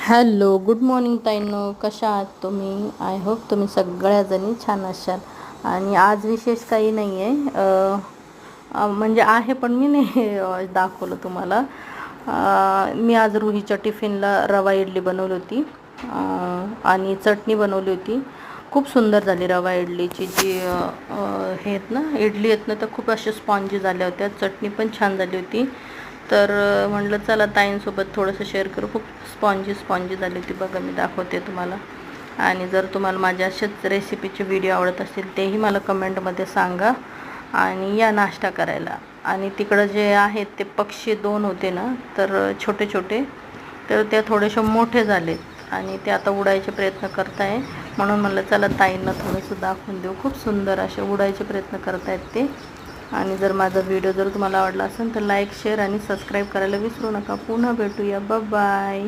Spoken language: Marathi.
Hello, good morning ताईंनो. कशा आहात तुम्ही? आय होप तुम्ही सगळ्याजणी छान असाल. आणि आज विशेष काही नाही आहे, म्हणजे आहे पण मी नाही दाखवलं तुम्हाला. मी आज रुहीच्या टिफिनला रवा इडली बनवली होती आणि चटणी बनवली होती. खूप सुंदर झाली रवा इडलीची जी हे आहेत ना, इडली आहेत ना, तर खूप अशा स्पॉन्जी झाल्या होत्या. चटणी पण छान झाली होती. तर म्हटलं चला ताईंसोबत थोडंसं शेअर करू. खूप स्पॉन्जी झाली होती बघा, मी दाखवते तुम्हाला. आणि जर तुम्हाला माझ्या अशाच रेसिपीचे व्हिडिओ आवडत असतील तेही मला कमेंटमध्ये सांगा आणि या नाश्ता करायला. आणि तिकडं जे आहेत ते पक्षी दोन होते ना, तर छोटे छोटे, तर ते थोडेसे मोठे झालेत आणि ते आता उडायचे प्रयत्न करत आहे. म्हणून म्हणलं चला ताईंना थोडंसं दाखवून देऊ. खूप सुंदर असे उडायचे प्रयत्न करत आहेत ते. आणि जर माझा व्हिडिओ जर तुम्हाला आवडला असेल तर लाईक, शेअर आणि सबस्क्राईब करायला विसरू नका. पुन्हा भेटूया. बाय.